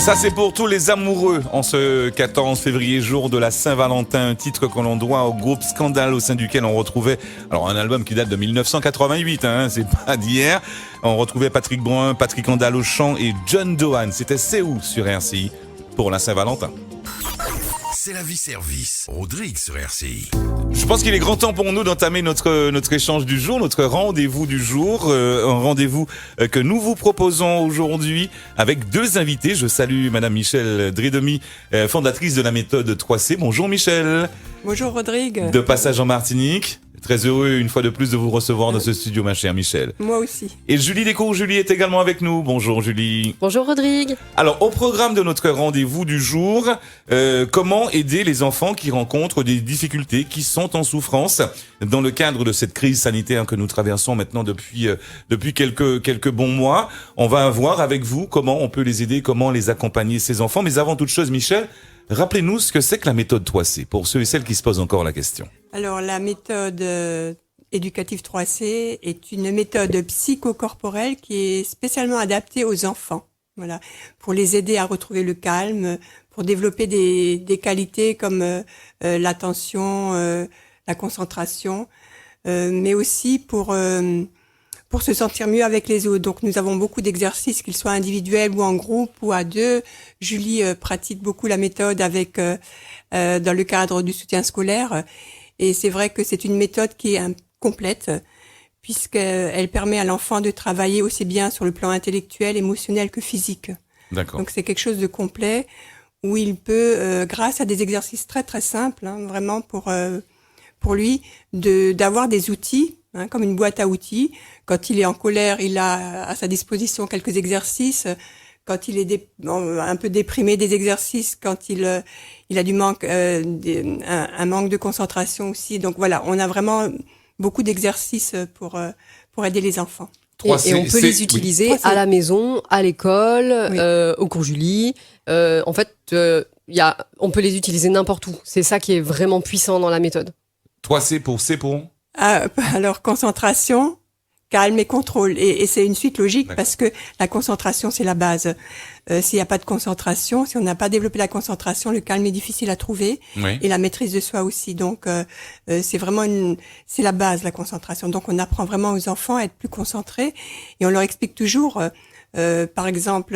Ça, c'est pour tous les amoureux en ce 14 février, jour de la Saint-Valentin, un titre que l'on doit au groupe Scandale, au sein duquel on retrouvait un album qui date de 1988, c'est pas d'hier. On retrouvait Patrick Brun, Patrick Andal au chant et John Dohan. C'était C'est où sur RCI pour la Saint-Valentin. C'est la vie service. Rodrigue sur RCI. Je pense qu'il est grand temps pour nous d'entamer notre échange du jour, notre rendez-vous du jour, un rendez-vous que nous vous proposons aujourd'hui avec deux invités. Je salue Madame Michèle Drédemy, fondatrice de la méthode 3C. Bonjour Michèle. Bonjour Rodrigue. De passage en Martinique. Très heureux une fois de plus de vous recevoir dans ce studio, ma chère Michèle. Moi aussi. Et Julie Descours, Julie est également avec nous. Bonjour Julie. Bonjour Rodrigue. Alors au programme de notre rendez-vous du jour, comment aider les enfants qui rencontrent des difficultés, qui sont en souffrance dans le cadre de cette crise sanitaire que nous traversons maintenant depuis quelques bons mois. On va voir avec vous comment on peut les aider, comment les accompagner ces enfants. Mais avant toute chose, Michèle, rappelez-nous ce que c'est que la méthode 3C, pour ceux et celles qui se posent encore la question. Alors, la méthode éducative 3C est une méthode psychocorporelle qui est spécialement adaptée aux enfants. Voilà, pour les aider à retrouver le calme, pour développer des qualités comme l'attention, la concentration, mais aussi pour se sentir mieux avec les autres. Donc, nous avons beaucoup d'exercices, qu'ils soient individuels ou en groupe ou à deux. Julie pratique beaucoup la méthode avec dans le cadre du soutien scolaire. Et c'est vrai que c'est une méthode qui est complète, puisqu'elle permet à l'enfant de travailler aussi bien sur le plan intellectuel, émotionnel que physique. D'accord. Donc, c'est quelque chose de complet où il peut, grâce à des exercices très très simples, vraiment pour lui, d'avoir des outils, comme une boîte à outils. Quand il est en colère, il a à sa disposition quelques exercices. Quand il est un peu déprimé, des exercices. Quand il a du manque, un manque de concentration aussi. Donc voilà, on a vraiment beaucoup d'exercices pour aider les enfants. Et on peut les utiliser à la maison, à l'école, Oui. au cours Julie. En fait, on peut les utiliser n'importe où. C'est ça qui est vraiment puissant dans la méthode. 3C pour C pour... Alors, concentration, calme et contrôle. Et c'est une suite logique. D'accord. Parce que la concentration, c'est la base. S'il n'y a pas de concentration, si on n'a pas développé la concentration, le calme est difficile à trouver. Oui. Et la maîtrise de soi aussi. Donc, c'est vraiment c'est la base, la concentration. Donc, on apprend vraiment aux enfants à être plus concentrés. Et on leur explique toujours, par exemple,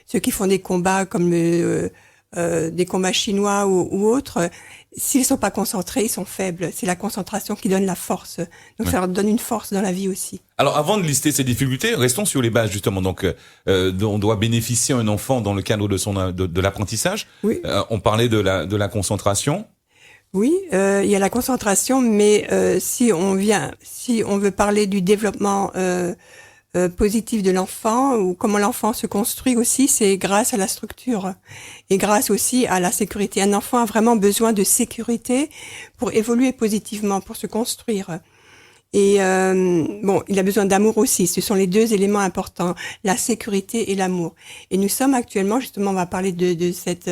ceux qui font des combats comme des combats chinois ou autres, s'ils sont pas concentrés, ils sont faibles. C'est la concentration qui donne la force. Donc, ça leur donne une force dans la vie aussi. Alors, avant de lister ces difficultés, restons sur les bases, justement. Donc, on doit bénéficier un enfant dans le cadre de l'apprentissage. Oui. On parlait de la concentration. Oui, il y a la concentration, mais si on veut parler du développement positif de l'enfant ou comment l'enfant se construit aussi, c'est grâce à la structure et grâce aussi à la sécurité. Un enfant a vraiment besoin de sécurité pour évoluer positivement, pour se construire. Et il a besoin d'amour aussi. Ce sont les deux éléments importants, la sécurité et l'amour. Et nous sommes actuellement, justement, on va parler de cette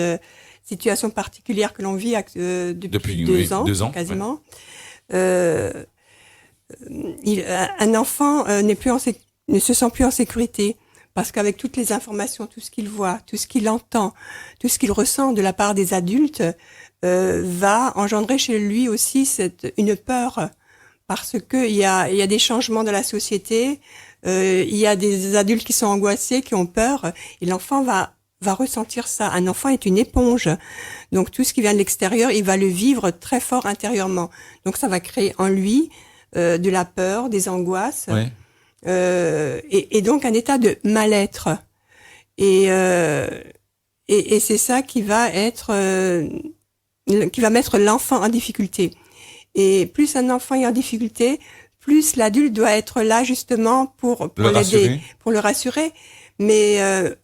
situation particulière que l'on vit depuis 2 ans, quasiment. Ouais. Un enfant ne se sent plus en sécurité parce qu'avec toutes les informations, tout ce qu'il voit, tout ce qu'il entend, tout ce qu'il ressent de la part des adultes, va engendrer chez lui aussi une peur parce que il y a des changements dans la société, il y a des adultes qui sont angoissés, qui ont peur, et l'enfant va ressentir ça. Un enfant est une éponge. Donc tout ce qui vient de l'extérieur, il va le vivre très fort intérieurement. Donc ça va créer en lui de la peur, des angoisses. Ouais. Et donc un état de mal-être et c'est ça qui va mettre l'enfant en difficulté. Et plus un enfant est en difficulté, plus l'adulte doit être là justement pour l'aider, pour le rassurer, mais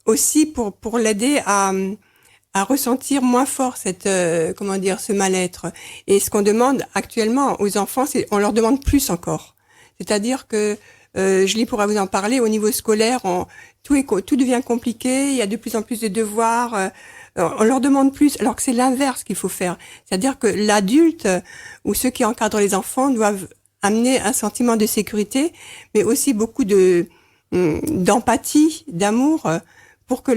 aussi pour l'aider à ressentir moins fort ce mal-être. Et ce qu'on demande actuellement aux enfants, on leur demande plus encore. C'est-à-dire que Julie pourra vous en parler. Au niveau scolaire, tout devient compliqué. Il y a de plus en plus de devoirs. On leur demande plus, alors que c'est l'inverse qu'il faut faire. C'est-à-dire que l'adulte ou ceux qui encadrent les enfants doivent amener un sentiment de sécurité, mais aussi beaucoup d'empathie, d'amour, pour que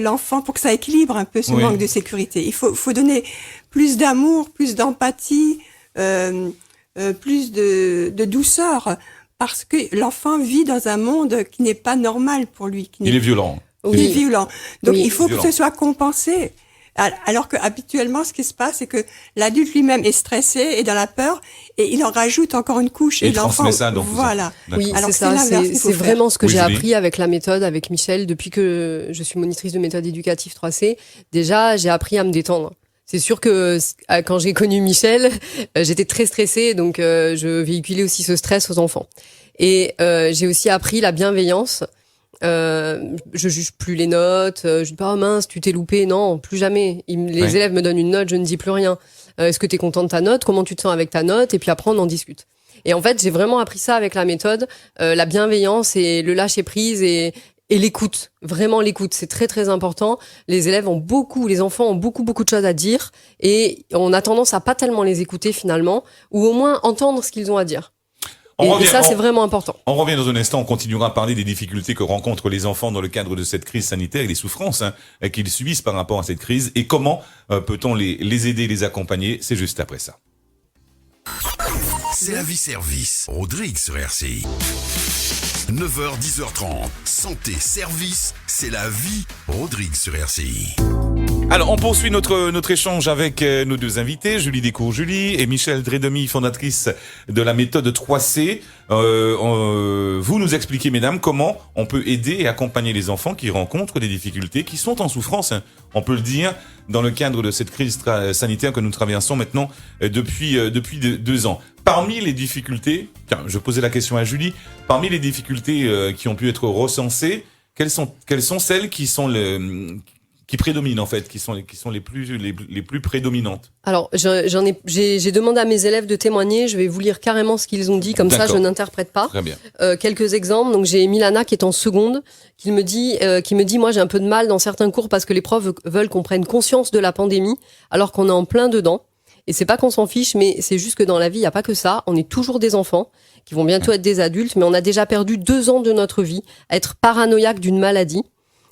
ça équilibre un peu ce Oui. manque de sécurité. Il faut donner plus d'amour, plus d'empathie, plus de douceur, parce que l'enfant vit dans un monde qui n'est pas normal pour lui, qui Il n'est est violent. qui est violent. Donc Oui. il faut Violent. que ce soit compensé. Alors que habituellement, ce qui se passe, c'est que l'adulte lui-même est stressé et dans la peur, et il en rajoute encore une couche. Et Et il l'enfant, transmet ça, donc, voilà. D'accord. Oui, Alors c'est que ça. c'est l'inverse qu'il faut C'est faire. vraiment ce que Oui, j'ai Julie. appris avec la méthode, avec Michel, depuis que je suis monitrice de méthode éducative 3C. Déjà, j'ai appris à me détendre. C'est sûr que quand j'ai connu Michel, j'étais très stressée, donc je véhiculais aussi ce stress aux enfants. Et j'ai aussi appris la bienveillance. Je juge plus les notes. Je dis pas, oh mince, tu t'es loupé. Non, plus jamais. Les Ouais. élèves me donnent une note, je ne dis plus rien. Est-ce que tu es content de ta note? Comment tu te sens avec ta note? Et puis après, on en discute. Et en fait, j'ai vraiment appris ça avec la méthode, la bienveillance et le lâcher prise et l'écoute. Vraiment l'écoute, c'est très très important. Les élèves les enfants ont beaucoup de choses à dire et on a tendance à pas tellement les écouter finalement, ou au moins entendre ce qu'ils ont à dire. Et ça, c'est vraiment important. On revient dans un instant, on continuera à parler des difficultés que rencontrent les enfants dans le cadre de cette crise sanitaire et des souffrances qu'ils subissent par rapport à cette crise et comment peut-on les aider, les accompagner. C'est juste après ça. C'est la vie service. Rodrigue sur RCI. 9h, 10h30. Santé, service, c'est la vie. Rodrigue sur RCI. Alors, on poursuit notre échange avec nos deux invités, Julie Descours-Julie et Michel Dredemy, fondatrice de la méthode 3C. Vous nous expliquez, mesdames, comment on peut aider et accompagner les enfants qui rencontrent des difficultés, qui sont en souffrance, hein, on peut le dire, dans le cadre de cette crise sanitaire que nous traversons maintenant depuis 2 ans. Parmi les difficultés, tiens, je posais la question à Julie, parmi les difficultés qui ont pu être recensées, quelles sont celles qui prédominent en fait, qui sont les plus prédominantes? Alors, j'ai demandé à mes élèves de témoigner. Je vais vous lire carrément ce qu'ils ont dit, comme ça, D'accord. je n'interprète pas. Très bien. Quelques exemples. Donc, j'ai Milana qui est en seconde, qui me dit, moi, j'ai un peu de mal dans certains cours parce que les profs veulent qu'on prenne conscience de la pandémie, alors qu'on est en plein dedans. Et c'est pas qu'on s'en fiche, mais c'est juste que dans la vie, il n'y a pas que ça. On est toujours des enfants qui vont bientôt être des adultes, mais on a déjà perdu 2 ans de notre vie à être paranoïaque d'une maladie.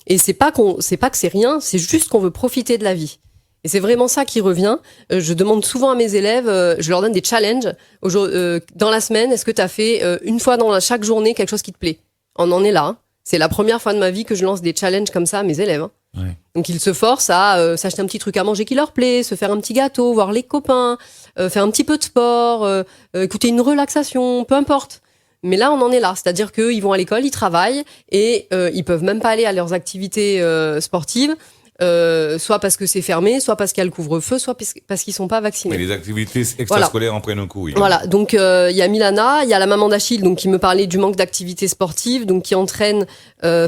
Et c'est pas que c'est rien, c'est juste qu'on veut profiter de la vie. Et c'est vraiment ça qui revient. Je demande souvent à mes élèves, je leur donne des challenges. Dans la semaine, est-ce que tu as fait une fois dans chaque journée quelque chose qui te plaît? On en est là. Hein. C'est la première fois de ma vie que je lance des challenges comme ça à mes élèves. Hein. Ouais. Donc ils se forcent à s'acheter un petit truc à manger qui leur plaît, se faire un petit gâteau, voir les copains, faire un petit peu de sport, écouter une relaxation, peu importe. Mais là, on en est là. C'est-à-dire qu'ils vont à l'école, ils travaillent et ils peuvent même pas aller à leurs activités sportives, soit parce que c'est fermé, soit parce qu'il y a le couvre-feu, soit parce qu'ils sont pas vaccinés. Mais les activités extrascolaires en prennent un coup. Oui. Voilà, donc il y a Milana, il y a la maman d'Achille donc qui me parlait du manque d'activité sportive, donc qui entraîne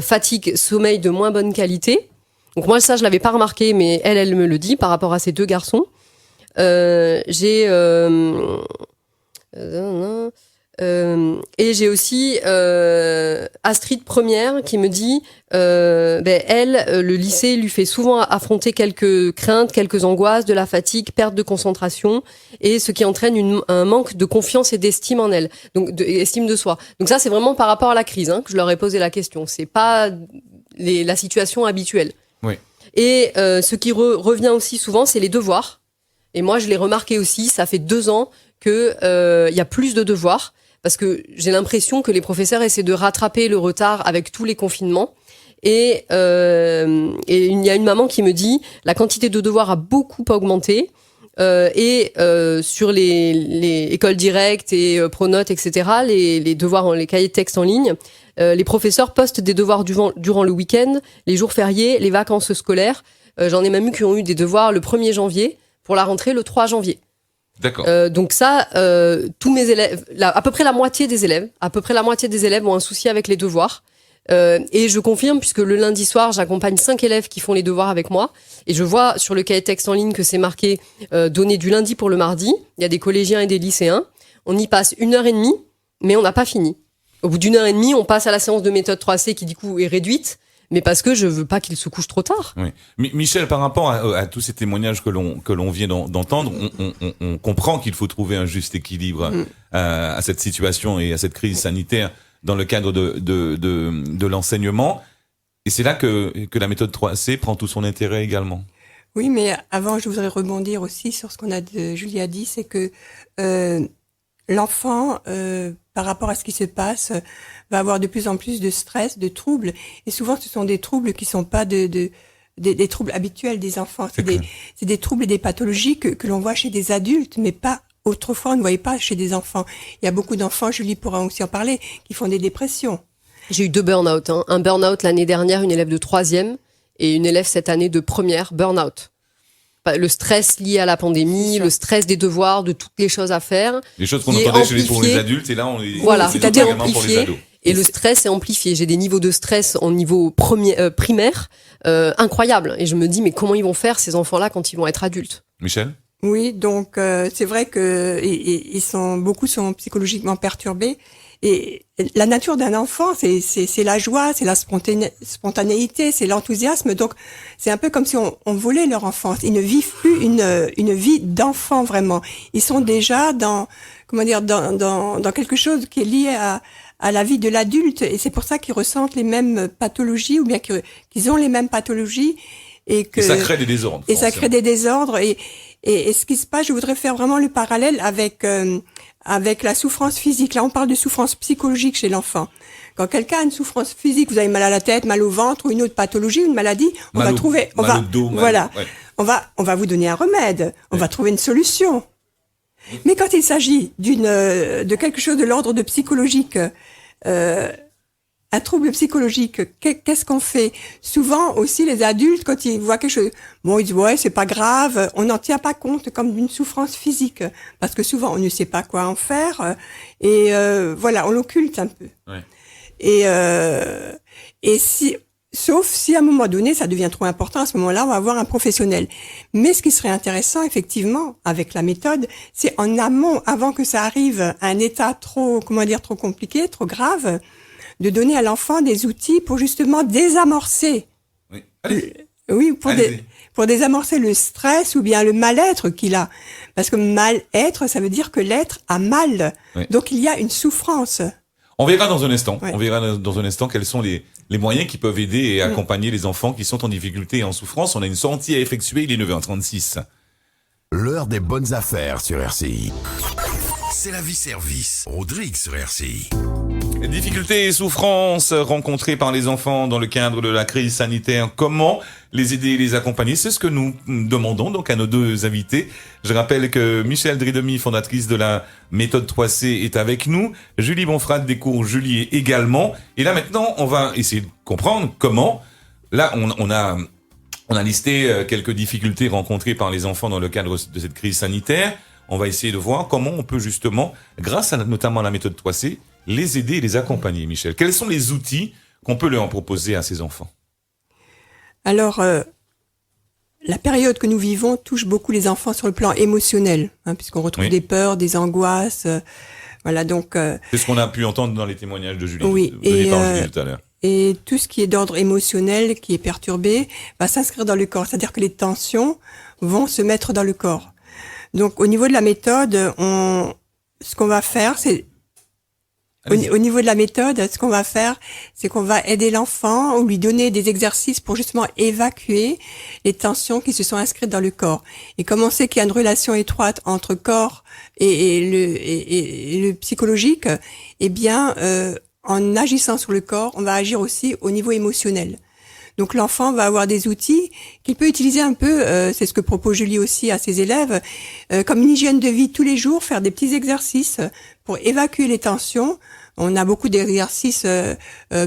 fatigue, sommeil de moins bonne qualité. Donc moi ça je l'avais pas remarqué, mais elle me le dit par rapport à ces 2 garçons. J'ai et j'ai aussi Astrid première qui me dit le lycée lui fait souvent affronter quelques craintes, quelques angoisses, de la fatigue, perte de concentration et ce qui entraîne un manque de confiance et d'estime en elle, donc estime de soi. Donc ça c'est vraiment par rapport à la crise que je leur ai posé la question, c'est pas la situation habituelle. Oui. Et ce qui revient aussi souvent c'est les devoirs. Et moi je l'ai remarqué aussi, ça fait 2 ans que y a plus de devoirs. Parce que j'ai l'impression que les professeurs essaient de rattraper le retard avec tous les confinements. Et il y a une maman qui me dit la quantité de devoirs a beaucoup augmenté. Sur les écoles directes et Pronote, etc., les devoirs, les cahiers de texte en ligne, les professeurs postent des devoirs durant le week-end, les jours fériés, les vacances scolaires. J'en ai même eu qui ont eu des devoirs le 1er janvier pour la rentrée le 3 janvier. D'accord. Donc ça, tous mes élèves, à peu près la moitié des élèves ont un souci avec les devoirs. Et je confirme, puisque le lundi soir, j'accompagne 5 élèves qui font les devoirs avec moi. Et je vois sur le cahier de texte en ligne que c'est marqué donné du lundi pour le mardi. Il y a des collégiens et des lycéens. On y passe 1h30, mais on n'a pas fini. Au bout d'1h30, on passe à la séance de méthode 3C qui du coup est réduite. Mais parce que je veux pas qu'ils se couchent trop tard. Oui. Michel, par rapport à tous ces témoignages que l'on vient d'entendre, on comprend qu'il faut trouver un juste équilibre à cette situation et à cette crise sanitaire dans le cadre de l'enseignement. Et c'est là que la méthode 3C prend tout son intérêt également. Oui, mais avant, je voudrais rebondir aussi sur ce Julie a dit, c'est que l'enfant, par rapport à ce qui se passe, va avoir de plus en plus de stress, de troubles, et souvent ce sont des troubles qui sont pas des troubles habituels des enfants, c'est des troubles et des pathologies que l'on voit chez des adultes, mais pas autrefois on ne voyait pas chez des enfants. Il y a beaucoup d'enfants, Julie pourra aussi en parler, qui font des dépressions. J'ai eu 2 burn-out, hein. Un burn-out l'année dernière, une élève de 3e, et une élève cette année de 1re, burn-out. Le stress lié à la pandémie, le stress des devoirs, de toutes les choses à faire. Les choses qu'on entendait pour les adultes, et là, on les voilà, c'est-à-dire pour les ados. Et le stress est amplifié. J'ai des niveaux de stress en niveau primaire incroyables. Et je me dis, mais comment ils vont faire ces enfants-là quand ils vont être adultes? Michel? Oui, donc c'est vrai que beaucoup sont psychologiquement perturbés. Et la nature d'un enfant, c'est la joie, c'est la spontanéité, c'est l'enthousiasme. Donc, c'est un peu comme si on volait leur enfance. Ils ne vivent plus une vie d'enfant vraiment. Ils sont déjà dans quelque chose qui est lié à la vie de l'adulte. Et c'est pour ça qu'ils ressentent les mêmes pathologies ou bien qu'ils ont les mêmes pathologies. Et ça crée des désordres. Et ça crée des désordres. Et ce qui se passe, je voudrais faire vraiment le parallèle avec la souffrance physique. Là, on parle de souffrance psychologique chez l'enfant. Quand quelqu'un a une souffrance physique, vous avez mal à la tête, mal au ventre ou une autre pathologie, une maladie, on va vous donner un remède. On va trouver une solution. Mais quand il s'agit de quelque chose de l'ordre de psychologique, un trouble psychologique, qu'est-ce qu'on fait? Souvent aussi les adultes, quand ils voient quelque chose, ils disent ouais, c'est pas grave, on n'en tient pas compte comme d'une souffrance physique, parce que souvent on ne sait pas quoi en faire, et on l'occulte un peu. Ouais. Sauf si à un moment donné ça devient trop important, à ce moment-là on va avoir un professionnel. Mais ce qui serait intéressant effectivement avec la méthode, c'est en amont, avant que ça arrive à un état trop compliqué, trop grave, de donner à l'enfant des outils pour justement désamorcer. Oui, allez. Pour désamorcer le stress ou bien le mal-être qu'il a. Parce que mal-être, ça veut dire que l'être a mal. Oui. Donc il y a une souffrance. On verra dans un instant. Ouais. On verra dans un instant quels sont les moyens qui peuvent aider et accompagner les enfants qui sont en difficulté et en souffrance. On a une sortie à effectuer, il est 9h36. L'heure des bonnes affaires sur RCI. C'est la vie service. Rodrigue sur RCI. Difficultés et souffrances rencontrées par les enfants dans le cadre de la crise sanitaire. Comment les aider et les accompagner? C'est ce que nous demandons donc à nos 2 invités. Je rappelle que Michel Dridemy, fondatrice de la méthode 3C, est avec nous. Julie Bonfrat des cours Julie également. Et là maintenant, on va essayer de comprendre comment. Là, on a listé quelques difficultés rencontrées par les enfants dans le cadre de cette crise sanitaire. On va essayer de voir comment on peut justement, grâce à notamment la méthode 3C, les aider et les accompagner. Michel, quels sont les outils qu'on peut leur proposer à ces enfants? Alors, la période que nous vivons touche beaucoup les enfants sur le plan émotionnel, puisqu'on retrouve des peurs, des angoisses. Donc. C'est ce qu'on a pu entendre dans les témoignages de Julie. Oui, Julie tout à l'heure. Et tout ce qui est d'ordre émotionnel, qui est perturbé, va s'inscrire dans le corps. C'est-à-dire que les tensions vont se mettre dans le corps. Donc, au niveau de la méthode, ce qu'on va faire, c'est au niveau de la méthode, ce qu'on va faire, c'est qu'on va aider l'enfant ou lui donner des exercices pour justement évacuer les tensions qui se sont inscrites dans le corps. Et comme on sait qu'il y a une relation étroite entre corps et le psychologique, en agissant sur le corps, on va agir aussi au niveau émotionnel. Donc l'enfant va avoir des outils qu'il peut utiliser un peu, c'est ce que propose Julie aussi à ses élèves, comme une hygiène de vie tous les jours, faire des petits exercices pour évacuer les tensions. On a beaucoup d'exercices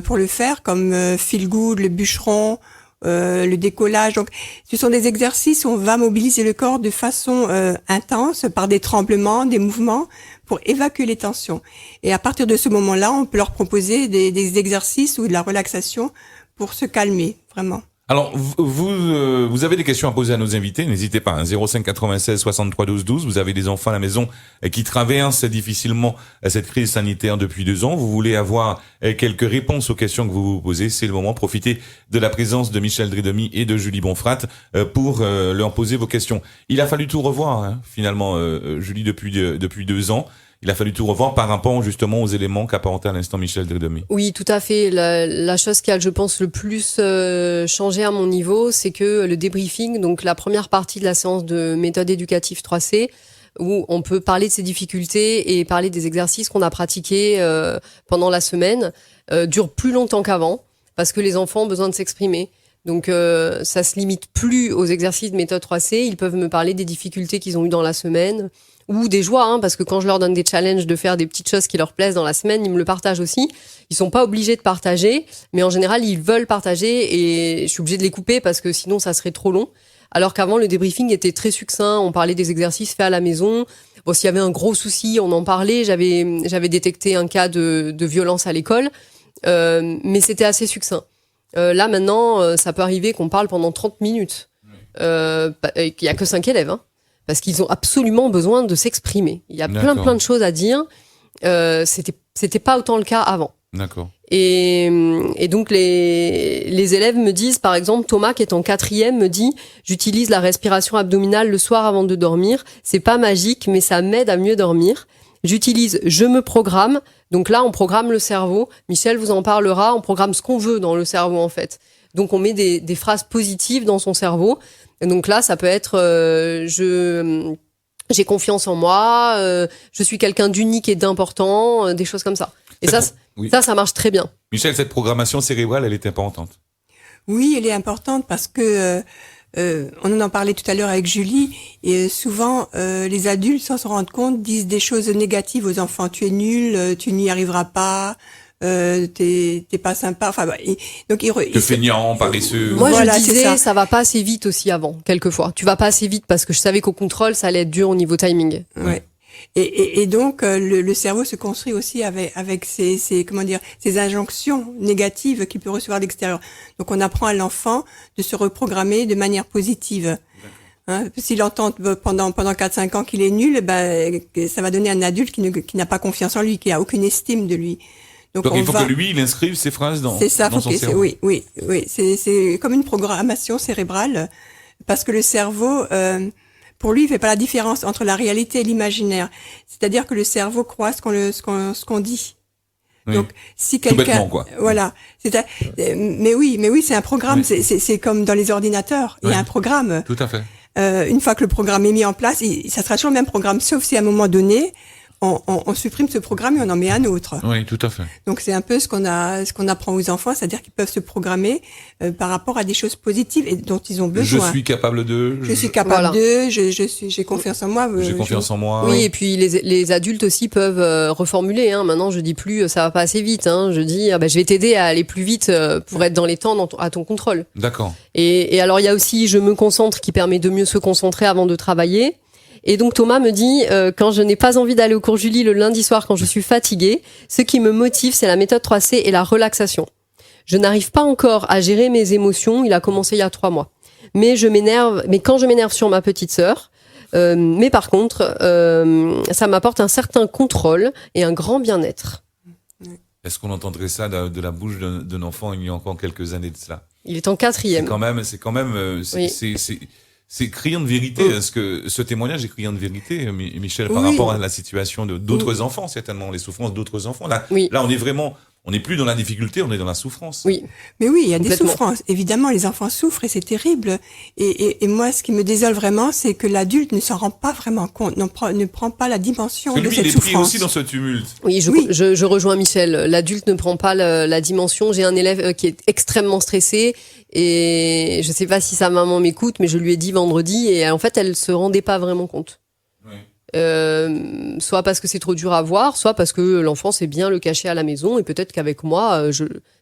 pour le faire, comme feel good, le bûcheron, le décollage. Donc ce sont des exercices où on va mobiliser le corps de façon intense par des tremblements, des mouvements pour évacuer les tensions. Et à partir de ce moment-là, on peut leur proposer des exercices ou de la relaxation pour se calmer, vraiment. Alors, vous avez des questions à poser à nos invités, n'hésitez pas, 05 96 63 12 12. Vous avez des enfants à la maison qui traversent difficilement cette crise sanitaire depuis 2 ans. Vous voulez avoir quelques réponses aux questions que vous vous posez. C'est le moment. Profitez de la présence de Michel Dridemy et de Julie Bonfrat pour leur poser vos questions. Il a fallu tout revoir, finalement, Julie, depuis 2 ans. il a fallu tout revoir par rapport justement aux éléments qu'apportait à l'instant Michel Dredemy. Oui, tout à fait. La chose qui a, je pense, le plus changé à mon niveau, c'est que le débriefing, donc la première partie de la séance de méthode éducative 3C, où on peut parler de ses difficultés et parler des exercices qu'on a pratiqués pendant la semaine, dure plus longtemps qu'avant, parce que les enfants ont besoin de s'exprimer. Donc ça se limite plus aux exercices de méthode 3C, ils peuvent me parler des difficultés qu'ils ont eues dans la semaine, ou des joies, hein, parce que quand je leur donne des challenges de faire des petites choses qui leur plaisent dans la semaine, ils me le partagent aussi. Ils sont pas obligés de partager, mais en général, ils veulent partager et je suis obligée de les couper parce que sinon, ça serait trop long. Alors qu'avant, le débriefing était très succinct. On parlait des exercices faits à la maison. Bon, s'il y avait un gros souci, on en parlait. J'avais détecté un cas de violence à l'école, mais c'était assez succinct. Là, maintenant, ça peut arriver qu'on parle pendant 30 minutes. Il y a que 5 élèves, hein. Parce qu'ils ont absolument besoin de s'exprimer. Il y a plein de choses à dire. C'était pas autant le cas avant. D'accord. Et donc les élèves me disent, par exemple, Thomas qui est en 4e me dit, j'utilise la respiration abdominale le soir avant de dormir. C'est pas magique, mais ça m'aide à mieux dormir. J'utilise je me programme. Donc là, on programme le cerveau. Michel vous en parlera. On programme ce qu'on veut dans le cerveau, en fait. Donc on met des phrases positives dans son cerveau. Et donc là, ça peut être j'ai confiance en moi, je suis quelqu'un d'unique et d'important, des choses comme ça. Et ça marche très bien. Michel, cette programmation cérébrale, elle est importante. Oui, elle est importante parce que on en parlait tout à l'heure avec Julie, et souvent les adultes, sans s'en rendre compte, disent des choses négatives aux enfants. Tu es nul, tu n'y arriveras pas. T'es pas sympa, enfin donc te feignant, paresseux. Moi voilà, je disais ça va pas assez vite aussi avant, quelquefois. Tu vas pas assez vite parce que je savais qu'au contrôle ça allait être dur au niveau timing. Ouais. Et donc le cerveau se construit aussi avec ces comment dire, ces injonctions négatives qu'il peut recevoir de l'extérieur. Donc on apprend à l'enfant de se reprogrammer de manière positive. Hein, s'il entend pendant 4-5 ans qu'il est nul, ben ça va donner un adulte qui n'a pas confiance en lui, qui a aucune estime de lui. Donc il faut que lui, il inscrive ses phrases dans son cerveau. Oui. C'est comme une programmation cérébrale, parce que le cerveau, pour lui, il fait pas la différence entre la réalité et l'imaginaire. C'est-à-dire que le cerveau croit ce qu'on dit. Oui. Donc, si quelqu'un, tout bêtement, quoi. Voilà. Mais oui, c'est un programme. Oui. C'est comme dans les ordinateurs. Il y a un programme. Tout à fait. Une fois que le programme est mis en place, ça sera toujours le même programme, sauf si à un moment donné, on supprime ce programme et on en met un autre. Oui, tout à fait. Donc c'est un peu ce qu'on apprend aux enfants, c'est-à-dire qu'ils peuvent se programmer par rapport à des choses positives et dont ils ont besoin. Je suis capable de. Je suis capable de. j'ai confiance en moi. J'ai confiance en moi. Oui, et puis les adultes aussi peuvent reformuler. Hein. Maintenant, je dis plus ça va pas assez vite. Hein. Je dis je vais t'aider à aller plus vite pour être dans les temps à ton contrôle. D'accord. Et alors il y a aussi je me concentre qui permet de mieux se concentrer avant de travailler. Et donc Thomas me dit, quand je n'ai pas envie d'aller au cours Julie le lundi soir, quand je suis fatiguée, ce qui me motive, c'est la méthode 3C et la relaxation. Je n'arrive pas encore à gérer mes émotions, il a commencé il y a 3 mois. Mais quand je m'énerve sur ma petite sœur, mais par contre, ça m'apporte un certain contrôle et un grand bien-être. Est-ce qu'on entendrait ça de la bouche d'un enfant il y a encore quelques années de cela? Il est en 4e. C'est quand même, c'est criant de vérité. Est-ce que ce témoignage est criant de vérité, Michel, par rapport à la situation d'autres enfants, certainement, les souffrances d'autres enfants? Là, on n'est plus dans la difficulté, on est dans la souffrance. Oui. Mais oui, il y a des souffrances. Évidemment, les enfants souffrent et c'est terrible. Et moi, ce qui me désole vraiment, c'est que l'adulte ne s'en rend pas vraiment compte, ne prend pas la dimension de cette souffrance. Il est pris aussi dans ce tumulte. Oui, je rejoins Michel. L'adulte ne prend pas la dimension. J'ai un élève qui est extrêmement stressé et je sais pas si sa maman m'écoute, mais je lui ai dit vendredi et en fait, elle se rendait pas vraiment compte. Oui. Soit parce que c'est trop dur à voir, soit parce que l'enfant sait bien le cacher à la maison et peut-être qu'avec moi,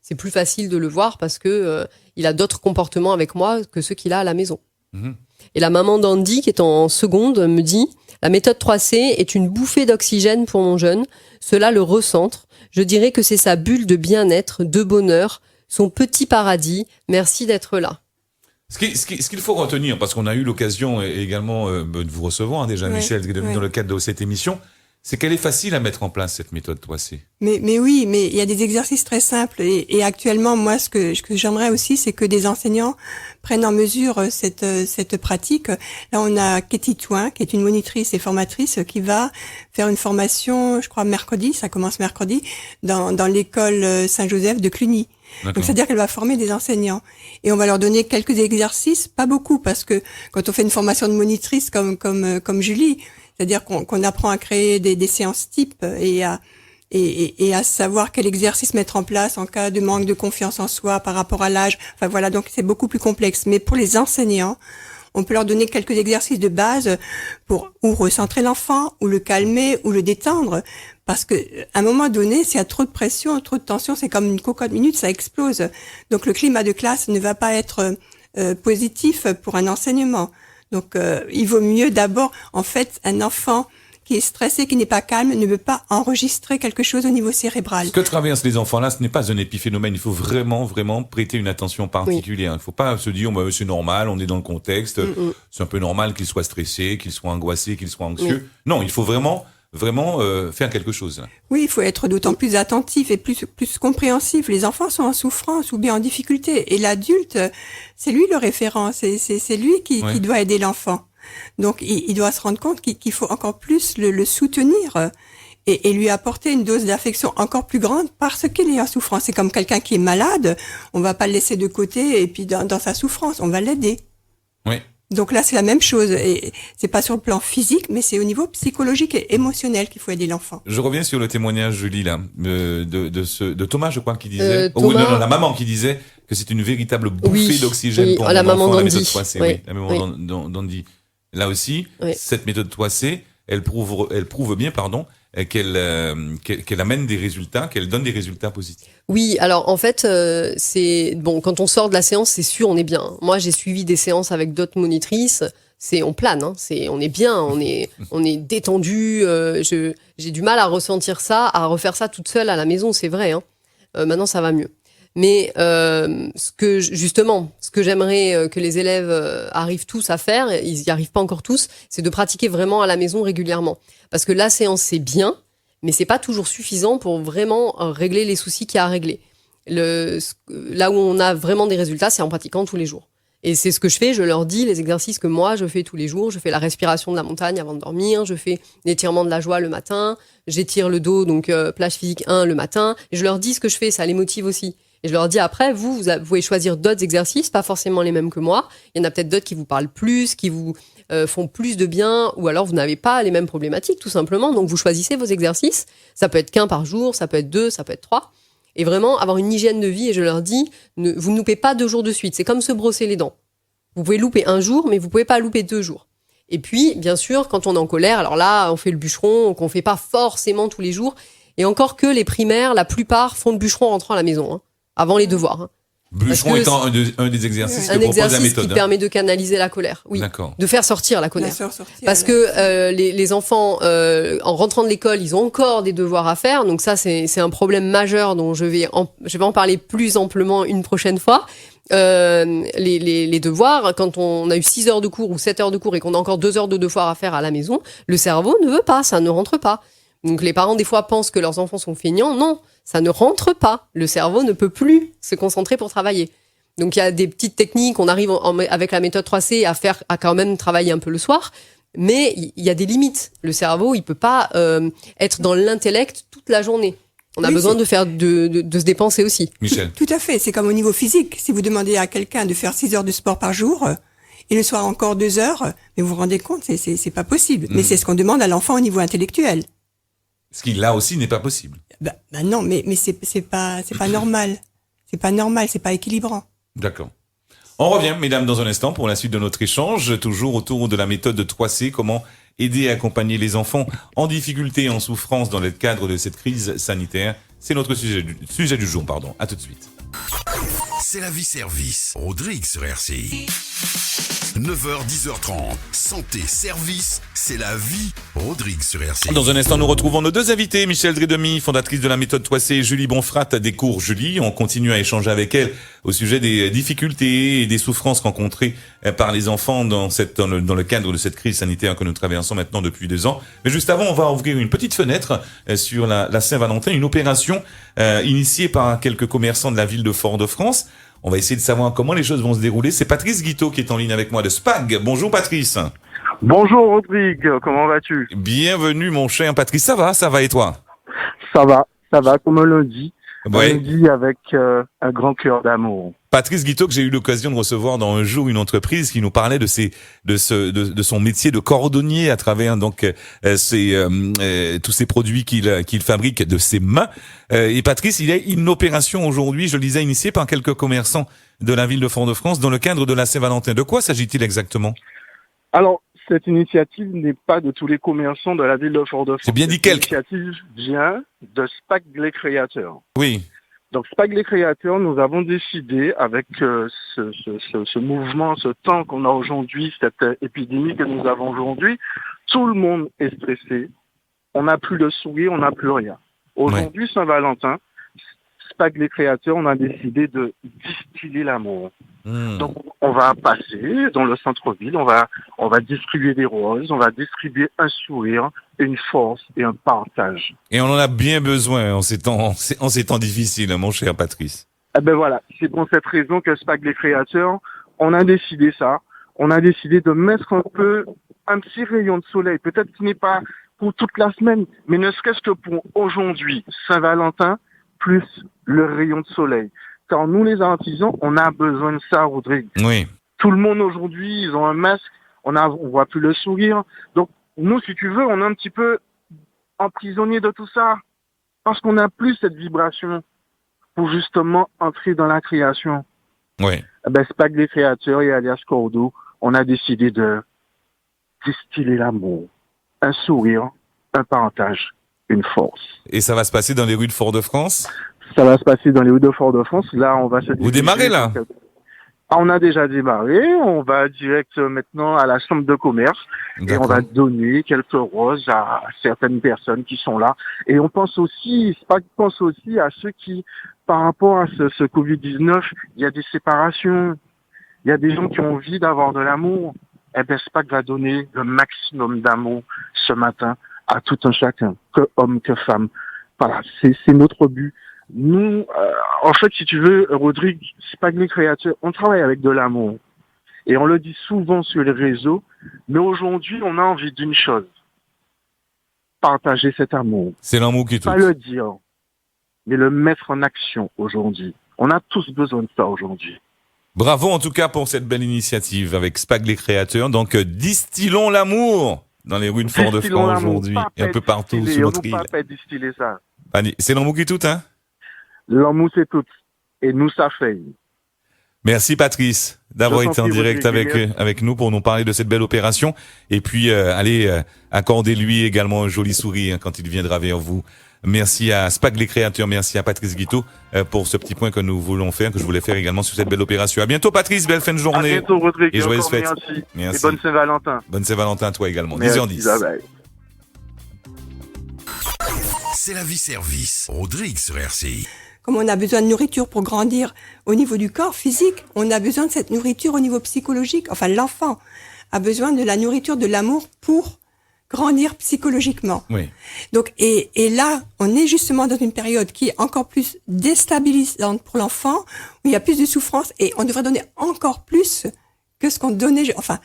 c'est plus facile de le voir parce que il a d'autres comportements avec moi que ceux qu'il a à la maison. Mmh. Et la maman d'Andy, qui est en seconde, me dit « La méthode 3C est une bouffée d'oxygène pour mon jeune. Cela le recentre. Je dirais que c'est sa bulle de bien-être, de bonheur, son petit paradis. Merci d'être là. » Ce qu'il faut retenir, parce qu'on a eu l'occasion également de vous recevoir déjà, Michel, dans le cadre de cette émission, c'est qu'elle est facile à mettre en place, cette méthode 3C. Mais oui, mais il y a des exercices très simples. Et actuellement, moi, ce que j'aimerais aussi, c'est que des enseignants prennent en mesure cette pratique. Là, on a Katie Touin, qui est une monitrice et formatrice, qui va faire une formation, je crois, mercredi, ça commence mercredi, dans l'école Saint-Joseph de Cluny. D'accord. Donc, c'est-à-dire qu'elle va former des enseignants. Et on va leur donner quelques exercices, pas beaucoup, parce que quand on fait une formation de monitrice comme Julie, c'est-à-dire qu'on apprend à créer des séances types et à savoir quel exercice mettre en place en cas de manque de confiance en soi par rapport à l'âge. Enfin voilà, donc c'est beaucoup plus complexe. Mais pour les enseignants, on peut leur donner quelques exercices de base pour ou recentrer l'enfant, ou le calmer, ou le détendre. Parce que à un moment donné, s'il y a trop de pression, trop de tension, c'est comme une cocotte minute, ça explose. Donc le climat de classe ne va pas être positif pour un enseignement. Donc, il vaut mieux d'abord, en fait, un enfant qui est stressé, qui n'est pas calme, ne veut pas enregistrer quelque chose au niveau cérébral. Ce que traversent les enfants là, ce n'est pas un épiphénomène. Il faut vraiment, vraiment prêter une attention particulière. Il ne faut pas se dire, c'est normal, on est dans le contexte. C'est un peu normal qu'il soit stressé, qu'il soit angoissé, qu'il soit anxieux. Non, il faut vraiment faire quelque chose. Oui, il faut être d'autant plus attentif et plus compréhensif. Les enfants sont en souffrance ou bien en difficulté. Et l'adulte, c'est lui le référent. C'est lui qui doit aider l'enfant. Donc, il doit se rendre compte qu'il faut encore plus le soutenir et lui apporter une dose d'affection encore plus grande parce qu'il est en souffrance. C'est comme quelqu'un qui est malade. On va pas le laisser de côté et puis dans sa souffrance, on va l'aider. Oui. Donc là, c'est la même chose. Et c'est pas sur le plan physique, mais c'est au niveau psychologique et émotionnel qu'il faut aider l'enfant. Je reviens sur le témoignage, Julie, là, de Thomas, je crois, qui disait, Thomas, la maman qui disait que c'est une véritable bouffée d'oxygène pour la maman la méthode d'Andy. 3C. Oui, la maman d'Andy. Là aussi, cette méthode 3C, elle prouve bien, qu'elle amène des résultats, qu'elle donne des résultats positifs. Oui, alors en fait, c'est bon, quand on sort de la séance, c'est sûr, on est bien. Moi, j'ai suivi des séances avec d'autres monitrices, on plane, hein, on est bien, on est détendu. J'ai du mal à ressentir ça, à refaire ça toute seule à la maison, c'est vrai. Hein. Maintenant, ça va mieux. Mais ce que j'aimerais que les élèves arrivent tous à faire, ils y arrivent pas encore tous, c'est de pratiquer vraiment à la maison régulièrement. Parce que la séance, c'est bien, mais c'est pas toujours suffisant pour vraiment régler les soucis qu'il y a à régler. Là où on a vraiment des résultats, c'est en pratiquant tous les jours. Et c'est ce que je fais, je leur dis les exercices que moi je fais tous les jours. Je fais la respiration de la montagne avant de dormir, je fais l'étirement de la joie le matin, j'étire le dos, donc plage physique 1 le matin. Et je leur dis ce que je fais, ça les motive aussi. Et je leur dis après, vous pouvez choisir d'autres exercices, pas forcément les mêmes que moi. Il y en a peut-être d'autres qui vous parlent plus, qui vous font plus de bien, ou alors vous n'avez pas les mêmes problématiques, tout simplement. Donc vous choisissez vos exercices. Ça peut être qu'un par jour, ça peut être 2, ça peut être 3. Et vraiment avoir une hygiène de vie. Et je leur dis, vous ne loupez pas 2 jours de suite. C'est comme se brosser les dents. Vous pouvez louper 1 jour, mais vous pouvez pas louper 2 jours. Et puis, bien sûr, quand on est en colère, alors là, on fait le bûcheron, qu'on fait pas forcément tous les jours. Et encore que les primaires, la plupart font le bûcheron en rentrant à la maison, hein, avant les devoirs. Hein. Bûcheron étant un des exercices que propose la méthode. Qui permet de canaliser la colère. Oui. D'accord. De faire sortir la colère. Parce que les enfants, en rentrant de l'école, ils ont encore des devoirs à faire. Donc ça, c'est un problème majeur dont je vais en parler plus amplement une prochaine fois. Les devoirs, quand on a eu 6 heures de cours ou 7 heures de cours et qu'on a encore 2 heures de devoirs à faire à la maison, le cerveau ne veut pas, ça ne rentre pas. Donc les parents, des fois, pensent que leurs enfants sont feignants. Non, ça ne rentre pas. Le cerveau ne peut plus se concentrer pour travailler. Donc il y a des petites techniques, on arrive avec la méthode 3C à quand même travailler un peu le soir, mais il y a des limites. Le cerveau, il peut pas être dans l'intellect toute la journée. On a besoin de se dépenser aussi. Michel. Tout à fait, c'est comme au niveau physique. Si vous demandez à quelqu'un de faire 6 heures de sport par jour, et le soir encore 2 heures, mais vous vous rendez compte, c'est pas possible. Mais c'est ce qu'on demande à l'enfant au niveau intellectuel. Ce qui, là aussi, n'est pas possible. Bah non, mais c'est pas normal. C'est pas normal, c'est pas équilibrant. D'accord. On revient, mesdames, dans un instant pour la suite de notre échange, toujours autour de la méthode 3C, comment aider et accompagner les enfants en difficulté et en souffrance dans le cadre de cette crise sanitaire. C'est notre sujet du jour, pardon. À tout de suite. C'est la vie service. Rodrigue sur RCI. 9h, 10h30. Santé, service, c'est la vie. Rodrigue sur RCI. Dans un instant, nous retrouvons nos 2 invités. Michel Dredemi, fondatrice de la méthode 3C, et Julie Bonfrat des cours Julie. On continue à échanger avec elle au sujet des difficultés et des souffrances rencontrées par les enfants dans le cadre de cette crise sanitaire que nous traversons maintenant depuis 2 ans. Mais juste avant, on va ouvrir une petite fenêtre sur la Saint-Valentin, une opération initiée par quelques commerçants de la ville de Fort-de-France. On va essayer de savoir comment les choses vont se dérouler. C'est Patrice Guiteau qui est en ligne avec moi de SPAG. Bonjour Patrice. Bonjour Rodrigue, comment vas-tu? Bienvenue mon cher Patrice, ça va et toi? Ça va, comme lundi. Ouais. Lundi avec un grand cœur d'amour. Patrice Guiteau, que j'ai eu l'occasion de recevoir dans un jour une entreprise qui nous parlait de son métier de cordonnier à travers donc tous ces produits qu'il fabrique de ses mains. Et Patrice, il y a une opération aujourd'hui, je le disais, initiée par quelques commerçants de la ville de Fort-de-France dans le cadre de la Saint-Valentin. De quoi s'agit-il exactement? Alors, cette initiative n'est pas de tous les commerçants de la ville de Fort-de-France. C'est bien dit quelques. L'initiative vient de SPAG les créateurs. Oui. Donc SPAG les créateurs, nous avons décidé avec ce mouvement, ce temps qu'on a aujourd'hui, cette épidémie que nous avons aujourd'hui, tout le monde est stressé. On n'a plus de sourire, on n'a plus rien. Aujourd'hui, Saint-Valentin, SPAG les créateurs, on a décidé de distiller l'amour. Donc, on va passer dans le centre-ville, on va distribuer des roses, on va distribuer un sourire, une force et un partage. Et on en a bien besoin en ces temps difficiles, mon cher Patrice. Eh ben voilà, c'est pour cette raison que SPAG les créateurs, on a décidé ça. On a décidé de mettre un petit rayon de soleil, peut-être qu'il n'est pas pour toute la semaine, mais ne serait-ce que pour aujourd'hui, Saint-Valentin, plus le rayon de soleil. Car nous, les artisans, on a besoin de ça, Rodrigue. Oui. Tout le monde aujourd'hui, ils ont un masque, on voit plus le sourire. Donc, nous, si tu veux, on est un petit peu emprisonniers de tout ça. Parce qu'on n'a plus cette vibration pour justement entrer dans la création. Oui. SPAG les créateurs et alias Cordo, on a décidé de distiller l'amour, un sourire, un partage, une force. Et ça va se passer dans les rues de Fort-de-France? Ça va se passer dans les rues de Fort-de-France. Là, on va se Vous démarrez là? On a déjà démarré. On va direct maintenant à la chambre de commerce et on va donner quelques roses à certaines personnes qui sont là. Et on pense aussi, SPAG pense aussi à ceux qui, par rapport à ce Covid-19, il y a des séparations. Il y a des gens qui ont envie d'avoir de l'amour. SPAG va donner le maximum d'amour ce matin à tout un chacun, que homme, que femme. Voilà, c'est notre but. Nous, en fait, si tu veux, Rodrigue, SPAG les créateurs, on travaille avec de l'amour. Et on le dit souvent sur les réseaux, mais aujourd'hui, on a envie d'une chose. Partager cet amour. C'est l'amour qui touche. Pas le dire, mais le mettre en action aujourd'hui. On a tous besoin de ça aujourd'hui. Bravo en tout cas pour cette belle initiative avec SPAG les créateurs. Donc, distillons l'amour dans les rues de Fort-de-France aujourd'hui et un peu partout sur notre île. On ne peut pas distiller ça. C'est l'amour qui touche, hein? L'amour, c'est tout. Et nous, ça fait. Merci Patrice d'avoir été en direct avec nous pour nous parler de cette belle opération. Et puis, allez, accordez-lui également un joli sourire quand il viendra vers vous. Merci à SPAG les créateurs, merci à Patrice Guiteau pour ce petit point que nous voulons faire, que je voulais faire également sur cette belle opération. À bientôt Patrice, belle fin de journée. À bientôt Rodrigue. Et joyeuses fêtes. Merci. Et bonne Saint-Valentin. Bonne Saint-Valentin à toi également. Merci, 10h10. bye bye. C'est la vie service. Rodrigue sur RCI. Comme on a besoin de nourriture pour grandir au niveau du corps physique, on a besoin de cette nourriture au niveau psychologique. Enfin, l'enfant a besoin de la nourriture, de l'amour pour grandir psychologiquement. Oui. Donc, et là, on est justement dans une période qui est encore plus déstabilisante pour l'enfant, où il y a plus de souffrance et on devrait donner encore plus que ce qu'on donnait, enfin,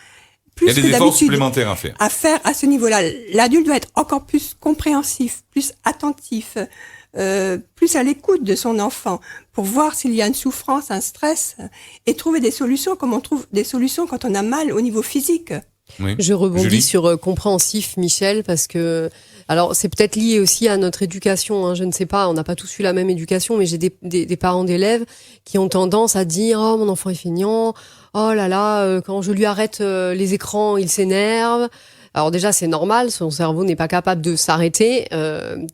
plus il y a des que efforts d'habitude supplémentaires à faire. À faire à ce niveau-là. L'adulte doit être encore plus compréhensif, plus attentif, plus à l'écoute de son enfant pour voir s'il y a une souffrance, un stress et trouver des solutions comme on trouve des solutions quand on a mal au niveau physique. Oui. Je rebondis Julie. sur compréhensif, Michel, parce que alors c'est peut-être lié aussi à notre éducation. Hein, je ne sais pas, on n'a pas tous eu la même éducation, mais j'ai des parents d'élèves qui ont tendance à dire oh mon enfant est feignant, oh là là quand je lui arrête les écrans il s'énerve. Alors déjà c'est normal, son cerveau n'est pas capable de s'arrêter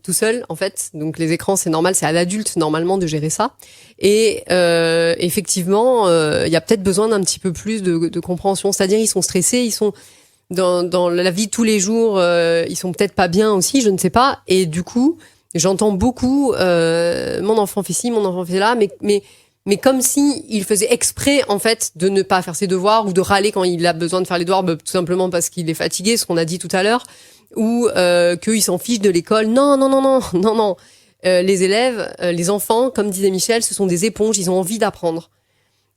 tout seul en fait. Donc les écrans c'est normal, c'est à l'adulte normalement de gérer ça. Et effectivement il y a peut-être besoin d'un petit peu plus de compréhension. C'est-à-dire ils sont stressés, ils sont dans la vie de tous les jours, ils sont peut-être pas bien aussi, je ne sais pas. Et du coup j'entends beaucoup mon enfant fait ci, mon enfant fait là, mais mais comme si il faisait exprès en fait de ne pas faire ses devoirs ou de râler quand il a besoin de faire les devoirs, tout simplement parce qu'il est fatigué, ce qu'on a dit tout à l'heure, ou qu'il s'en fiche de l'école. Non. Les élèves, les enfants, comme disait Michel, ce sont des éponges, ils ont envie d'apprendre.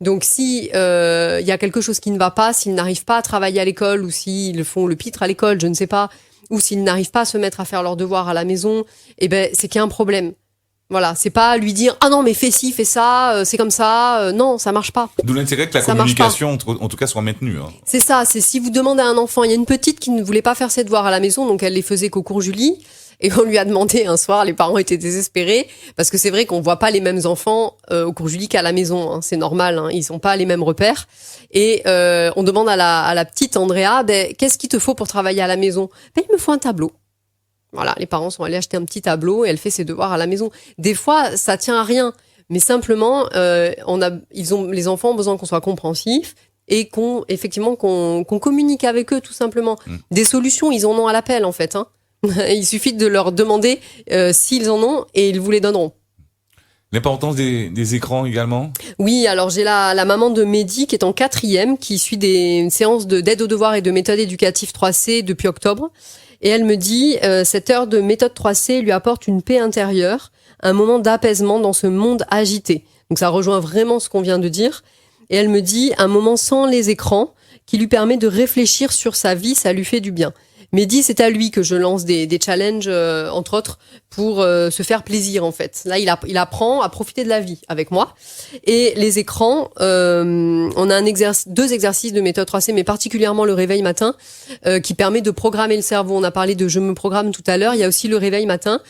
Donc si y a quelque chose qui ne va pas, s'ils n'arrivent pas à travailler à l'école ou s'ils font le pitre à l'école, je ne sais pas, ou s'ils n'arrivent pas à se mettre à faire leurs devoirs à la maison, c'est qu'il y a un problème. Voilà, c'est pas lui dire ah non mais fais ci, fais ça, c'est comme ça, non, ça marche pas. D'où l'intérêt que la Ça communication en tout cas soit maintenue. Hein. C'est ça, c'est si vous demandez à un enfant, il y a une petite qui ne voulait pas faire ses devoirs à la maison, donc elle les faisait qu'au cours Julie. Et on lui a demandé un soir, les parents étaient désespérés, parce que c'est vrai qu'on voit pas les mêmes enfants au cours Julie qu'à la maison, hein, c'est normal, hein, ils ont pas les mêmes repères. Et on demande à la petite Andrea, qu'est-ce qu'il te faut pour travailler à la maison ? Il me faut un tableau. Voilà, les parents sont allés acheter un petit tableau et elle fait ses devoirs à la maison. Des fois, ça tient à rien, mais simplement, les enfants ont besoin qu'on soit compréhensif et qu'on communique avec eux tout simplement. Des solutions, ils en ont à l'appel en fait. Hein. Il suffit de leur demander s'ils en ont et ils vous les donneront. L'importance des écrans également ? Oui, alors j'ai la maman de Mehdi qui est en 4e, qui suit une séance d'aide aux devoirs et de méthode éducative 3C depuis octobre. Et elle me dit, cette heure de méthode 3C lui apporte une paix intérieure, un moment d'apaisement dans ce monde agité. Donc ça rejoint vraiment ce qu'on vient de dire. Et elle me dit, un moment sans les écrans qui lui permet de réfléchir sur sa vie, ça lui fait du bien. Mehdi, c'est à lui que je lance des challenges, entre autres, pour se faire plaisir, en fait. Là, il apprend à profiter de la vie avec moi. Et les écrans, on a 2 exercices de méthode 3C, mais particulièrement le réveil matin, qui permet de programmer le cerveau. On a parlé de « je me programme » tout à l'heure. Il y a aussi le réveil matin.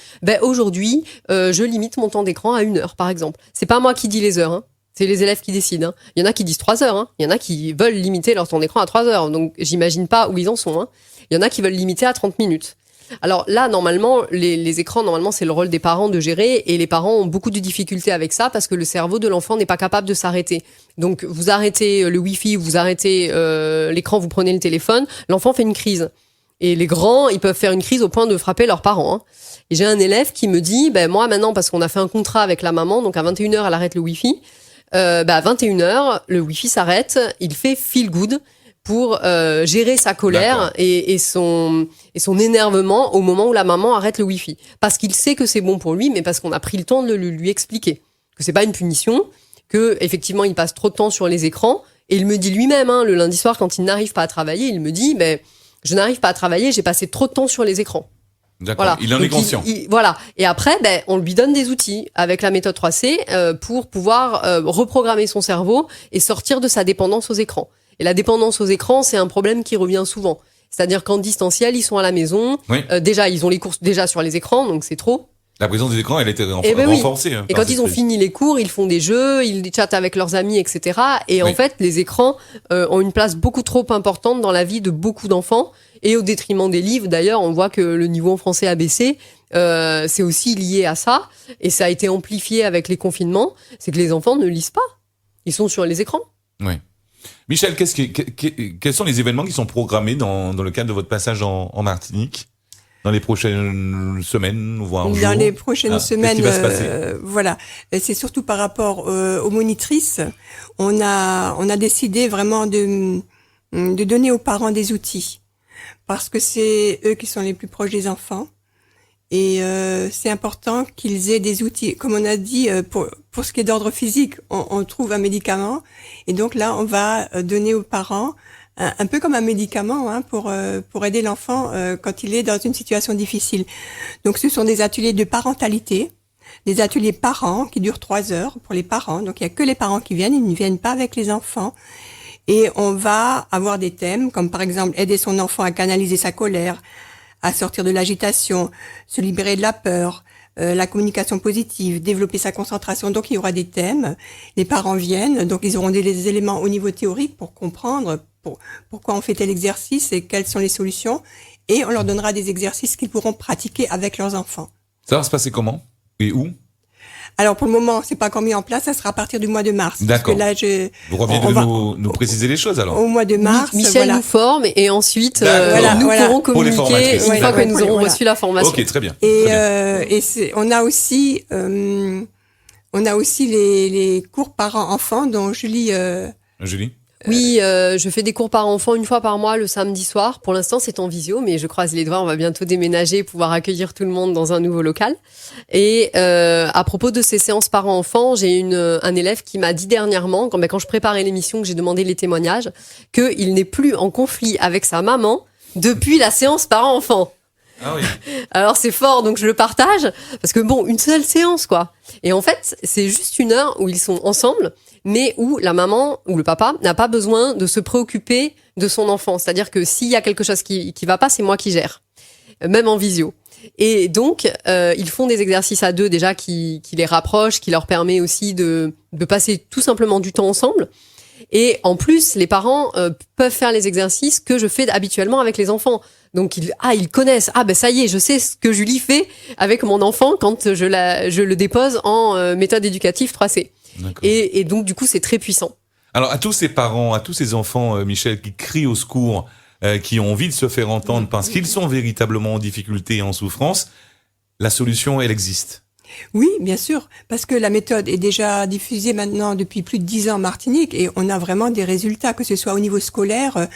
Aujourd'hui, je limite mon temps d'écran à 1 heure, par exemple. C'est pas moi qui dis les heures, hein. C'est les élèves qui décident. Hein. Il y en a qui disent 3 heures. Hein. Il y en a qui veulent limiter leur temps d'écran à 3 heures. Donc, j'imagine pas où ils en sont. Hein. Il y en a qui veulent limiter à 30 minutes. Alors là, normalement, les écrans, normalement, c'est le rôle des parents de gérer. Et les parents ont beaucoup de difficultés avec ça parce que le cerveau de l'enfant n'est pas capable de s'arrêter. Donc, vous arrêtez le Wi-Fi, vous arrêtez l'écran, vous prenez le téléphone, l'enfant fait une crise. Et les grands, ils peuvent faire une crise au point de frapper leurs parents. Hein. Et j'ai un élève qui me dit, moi maintenant, parce qu'on a fait un contrat avec la maman, donc à 21h, elle arrête le Wi-Fi. À 21h, le Wi-Fi s'arrête, il fait feel good pour gérer sa colère et son énervement au moment où la maman arrête le Wi-Fi. Parce qu'il sait que c'est bon pour lui, mais parce qu'on a pris le temps de lui expliquer que c'est pas une punition, que effectivement il passe trop de temps sur les écrans. Et il me dit lui-même, hein, le lundi soir, quand il n'arrive pas à travailler, il me dit, je n'arrive pas à travailler, j'ai passé trop de temps sur les écrans. D'accord, voilà. Il en est conscient. Voilà. Et après, on lui donne des outils avec la méthode 3C pour pouvoir reprogrammer son cerveau et sortir de sa dépendance aux écrans. Et la dépendance aux écrans, c'est un problème qui revient souvent. C'est-à-dire qu'en distanciel, ils sont à la maison. Oui. Déjà, ils ont les cours déjà sur les écrans, donc c'est trop. La présence des écrans, elle a été renforcée. Et quand ils ont fini les cours, ils font des jeux, ils chattent avec leurs amis, etc. Et en fait, les écrans ont une place beaucoup trop importante dans la vie de beaucoup d'enfants. Et au détriment des livres, d'ailleurs, on voit que le niveau en français a baissé. C'est aussi lié à ça. Et ça a été amplifié avec les confinements. C'est que les enfants ne lisent pas. Ils sont sur les écrans. Oui. Michel, quels sont les événements qui sont programmés dans le cadre de votre passage en Martinique dans les prochaines semaines, voire jours? Dans les prochaines semaines, qu'est-ce qui va se passer? Voilà. C'est surtout par rapport aux monitrices. On a décidé vraiment de donner aux parents des outils. Parce que c'est eux qui sont les plus proches des enfants. Et c'est important qu'ils aient des outils. Comme on a dit, pour ce qui est d'ordre physique, on trouve un médicament. Et donc là, on va donner aux parents un peu comme un médicament, hein, pour aider l'enfant quand il est dans une situation difficile. Donc ce sont des ateliers de parentalité, des ateliers parents qui durent 3 heures pour les parents. Donc il y a que les parents qui viennent, ils ne viennent pas avec les enfants. Et on va avoir des thèmes comme par exemple aider son enfant à canaliser sa colère, à sortir de l'agitation, se libérer de la peur, la communication positive, développer sa concentration. Donc il y aura des thèmes, les parents viennent, donc ils auront des éléments au niveau théorique pour comprendre pourquoi on fait tel exercice et quelles sont les solutions. Et on leur donnera des exercices qu'ils pourront pratiquer avec leurs enfants. Ça va se passer comment et où? Alors pour le moment, c'est pas encore mis en place, ça sera à partir du mois de mars. D'accord. Parce que là, vous reviendrez nous préciser les choses alors. Au mois de mars, Michel nous forme et ensuite nous pourrons communiquer une fois que nous aurons reçu la formation. Ok, très bien. Et on a aussi On a aussi les cours parents-enfants dont Julie... Julie? Oui, je fais des cours par enfant une fois par mois le samedi soir. Pour l'instant, c'est en visio, mais je croise les doigts. On va bientôt déménager et pouvoir accueillir tout le monde dans un nouveau local. Et à propos de ces séances parents-enfants, j'ai un élève qui m'a dit dernièrement, quand je préparais l'émission, que j'ai demandé les témoignages, qu'il n'est plus en conflit avec sa maman depuis la séance parents-enfants. Ah oui. Alors c'est fort, donc je le partage, parce que bon, une seule séance, quoi. Et en fait, c'est juste 1 heure où ils sont ensemble, mais où la maman ou le papa n'a pas besoin de se préoccuper de son enfant. C'est-à-dire que s'il y a quelque chose qui va pas, c'est moi qui gère, même en visio. Et donc, ils font des exercices à 2 déjà qui les rapprochent, qui leur permet aussi de passer tout simplement du temps ensemble. Et en plus, les parents peuvent faire les exercices que je fais habituellement avec les enfants. Donc ils connaissent. Ah ben ça y est, je sais ce que Julie fait avec mon enfant quand je le dépose en méthode éducative 3C. Et donc du coup, c'est très puissant. Alors à tous ces parents, à tous ces enfants, Michel, qui crient au secours, qui ont envie de se faire entendre parce qu'ils sont véritablement en difficulté et en souffrance, la solution, elle existe. Oui, bien sûr, parce que la méthode est déjà diffusée maintenant depuis plus de 10 ans en Martinique et on a vraiment des résultats, que ce soit au niveau scolaire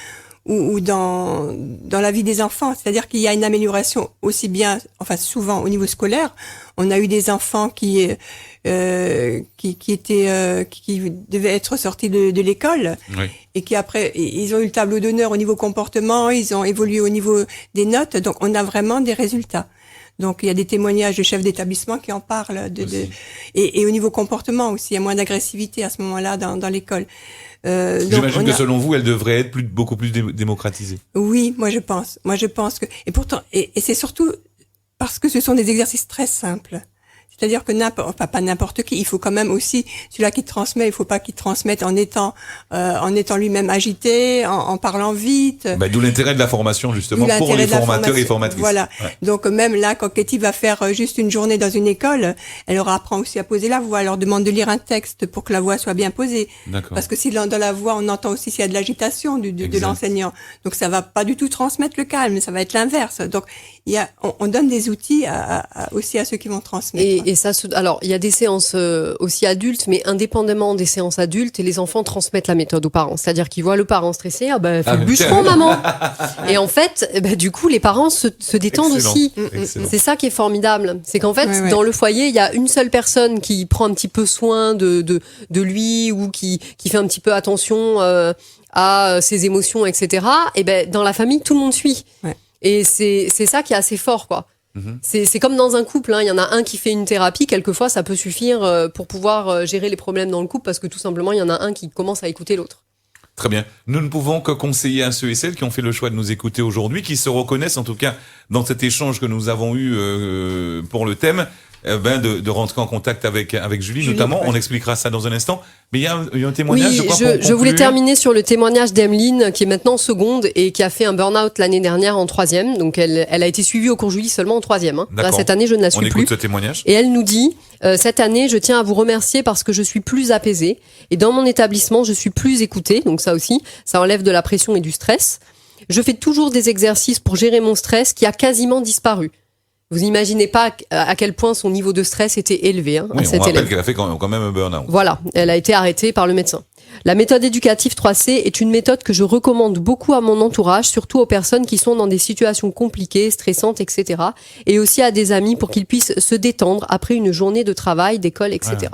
ou dans la vie des enfants. C'est-à-dire qu'il y a une amélioration aussi bien, enfin souvent au niveau scolaire. On a eu des enfants qui devaient être sortis de l'école et qui après ils ont eu le tableau d'honneur au niveau comportement, ils ont évolué au niveau des notes. Donc on a vraiment des résultats. Donc il y a des témoignages de chefs d'établissement qui en parlent et au niveau comportement aussi, il y a moins d'agressivité à ce moment-là dans l'école. J'imagine que selon vous, elle devrait être beaucoup plus démocratisée. Oui, moi je pense que et pourtant c'est surtout parce que ce sont des exercices très simples. C'est-à-dire que pas n'importe qui, il faut quand même aussi celui-là qui transmet, il faut pas qu'il transmette en étant lui-même agité, en parlant vite. D'où l'intérêt de la formation justement pour les formateurs et formatrices. Voilà. Ouais. Donc même là, quand Katie va faire juste une journée dans une école, elle leur apprend aussi à poser la voix, elle leur demande de lire un texte pour que la voix soit bien posée. D'accord. Parce que si dans la voix on entend aussi s'il y a de l'agitation de l'enseignant, donc ça va pas du tout transmettre le calme, ça va être l'inverse. Donc on donne des outils aussi à ceux qui vont transmettre. Et ça, alors il y a des séances aussi adultes, mais indépendamment des séances adultes, et les enfants transmettent la méthode aux parents. C'est-à-dire qu'ils voient le parent stressé, fais le bûcheron, maman. Et en fait, du coup, les parents se détendent aussi. Excellent. C'est ça qui est formidable. C'est qu'en fait, dans le foyer, il y a une seule personne qui prend un petit peu soin de lui ou qui fait un petit peu attention à ses émotions, etc. Et dans la famille, tout le monde suit. Ouais. Et c'est ça qui est assez fort, quoi. C'est comme dans un couple, hein. Il y en a un qui fait une thérapie, quelquefois ça peut suffire pour pouvoir gérer les problèmes dans le couple parce que tout simplement il y en a un qui commence à écouter l'autre. Très bien. Nous ne pouvons que conseiller à ceux et celles qui ont fait le choix de nous écouter aujourd'hui, qui se reconnaissent en tout cas dans cet échange que nous avons eu pour le thème, de rentrer en contact avec Julie notamment. Ouais. On expliquera ça dans un instant. Mais il y a un témoignage. Oui, je voulais terminer sur le témoignage d'Emeline, qui est maintenant en seconde et qui a fait un burn-out l'année dernière en 3e. Donc elle a été suivie au cours Julie seulement en 3e. Hein. Là, cette année, je ne la suis plus. On écoute ce témoignage. Et elle nous dit, cette année, je tiens à vous remercier parce que je suis plus apaisée. Et dans mon établissement, je suis plus écoutée. Donc ça aussi, ça enlève de la pression et du stress. Je fais toujours des exercices pour gérer mon stress qui a quasiment disparu. Vous n'imaginez pas à quel point son niveau de stress était élevé. Hein, oui, on rappelle qu'elle a fait quand même un burn-out. Voilà, elle a été arrêtée par le médecin. La méthode éducative 3C est une méthode que je recommande beaucoup à mon entourage, surtout aux personnes qui sont dans des situations compliquées, stressantes, etc. Et aussi à des amis pour qu'ils puissent se détendre après une journée de travail, d'école, etc.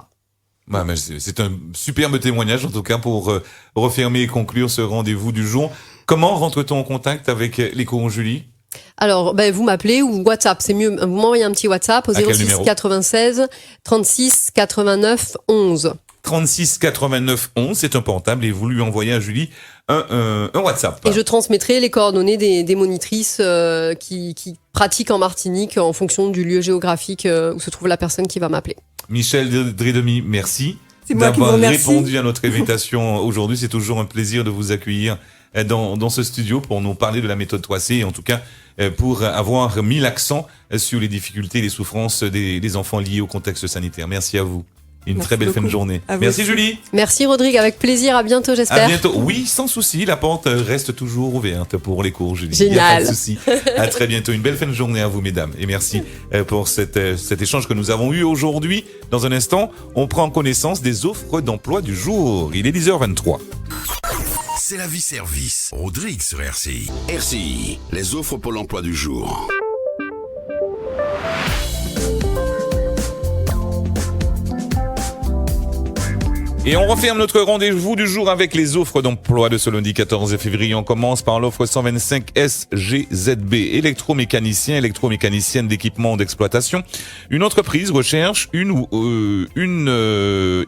Ouais. Mais c'est un superbe témoignage, en tout cas, pour refermer et conclure ce rendez-vous du jour. Comment rentre-t-on en contact avec les courants Julie ? Alors, vous m'appelez ou WhatsApp, c'est mieux. Vous m'envoyez un petit WhatsApp au 06 96 36 89 11. 36 89 11, c'est un portable et vous lui envoyez à Julie un WhatsApp. Et je transmettrai les coordonnées des monitrices qui pratiquent en Martinique en fonction du lieu géographique où se trouve la personne qui va m'appeler. Michel Dredemi, merci d'avoir répondu à notre invitation aujourd'hui. C'est toujours un plaisir de vous accueillir dans ce studio pour nous parler de la méthode 3C et en tout cas pour avoir mis l'accent sur les difficultés et les souffrances des enfants liés au contexte sanitaire. Merci à vous. Une Merci très belle fin de beaucoup. journée. À vous Merci aussi. Julie. Merci Rodrigue, avec plaisir, à bientôt À j'espère. bientôt. Oui, sans souci, la porte reste toujours ouverte pour les cours, Julie. Génial. Il n'y a pas de souci. À très bientôt. Une belle fin de journée à vous, mesdames. Et merci pour cet échange que nous avons eu aujourd'hui. Dans un instant, on prend connaissance des offres d'emploi du jour. Il est 10h23. C'est la vie service. Rodrigue sur RCI. RCI, les offres pour l'emploi du jour. Et on referme notre rendez-vous du jour avec les offres d'emploi de ce lundi 14 février. On commence par l'offre 125 SGZB, électromécanicienne d'équipement d'exploitation. Une entreprise recherche une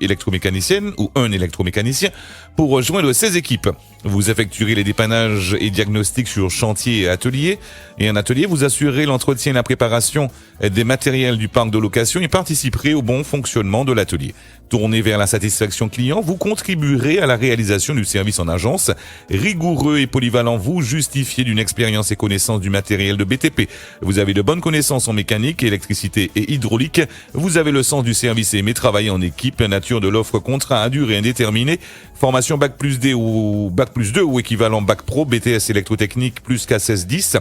électromécanicienne ou un électromécanicien pour rejoindre ses équipes. Vous effectuerez les dépannages et diagnostics sur chantier et atelier. Et en atelier, vous assurez l'entretien et la préparation des matériels du parc de location et participerez au bon fonctionnement de l'atelier. Tourné vers la satisfaction client, vous contribuerez à la réalisation du service en agence. Rigoureux et polyvalent, vous justifiez d'une expérience et connaissance du matériel de BTP. Vous avez de bonnes connaissances en mécanique, électricité et hydraulique. Vous avez le sens du service et aimez travailler en équipe. Nature de l'offre, contrat à durée indéterminée. Formation Bac+D ou Bac+2 ou équivalent Bac Pro, BTS électrotechnique plus K16 10.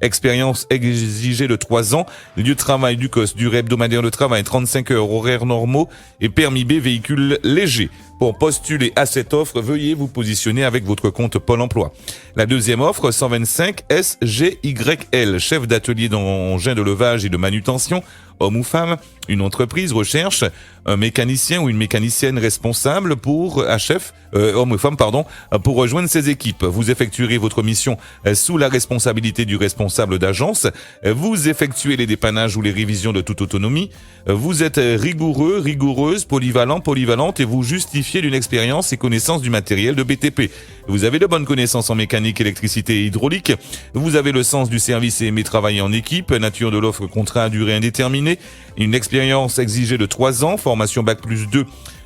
Expérience exigée de 3 ans. Lieu de travail du COS, durée hebdomadaire de travail 35 heures, horaires normaux et permis B véhicule léger. Pour postuler à cette offre, veuillez vous positionner avec votre compte Pôle emploi. La deuxième offre, 125 SGYL, chef d'atelier d'engins de levage et de manutention, homme ou femme. Une entreprise recherche un mécanicien ou une mécanicienne responsable pour homme ou femme, pour rejoindre ses équipes. Vous effectuerez votre mission sous la responsabilité du responsable d'agence. Vous effectuez les dépannages ou les révisions de toute autonomie. Vous êtes rigoureux, rigoureuse, polyvalente et vous justifiez d'une expérience et connaissance du matériel de BTP. Vous avez de bonnes connaissances en mécanique, électricité et hydraulique. Vous avez le sens du service et aimez travailler en équipe. Nature de l'offre, contrat à durée indéterminée. Une expérience exigée de 3 ans, formation Bac+2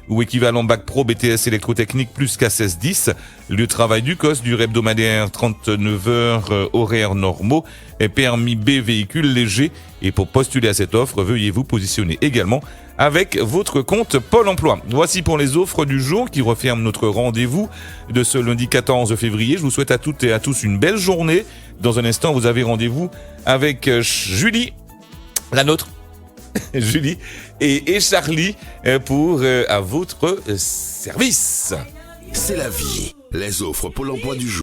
ou équivalent Bac Pro, BTS électrotechnique plus K16 10. Lieu de travail du COS, durée hebdomadaire 39 heures, horaires normaux et permis B véhicule léger. Et pour postuler à cette offre, veuillez vous positionner également avec votre compte Pôle emploi. Voici pour les offres du jour qui referment notre rendez-vous de ce lundi 14 février. Je vous souhaite à toutes et à tous une belle journée. Dans un instant, vous avez rendez-vous avec Julie, la nôtre. Julie et Charlie pour à votre service. C'est la vie, les offres pour l'emploi du jour.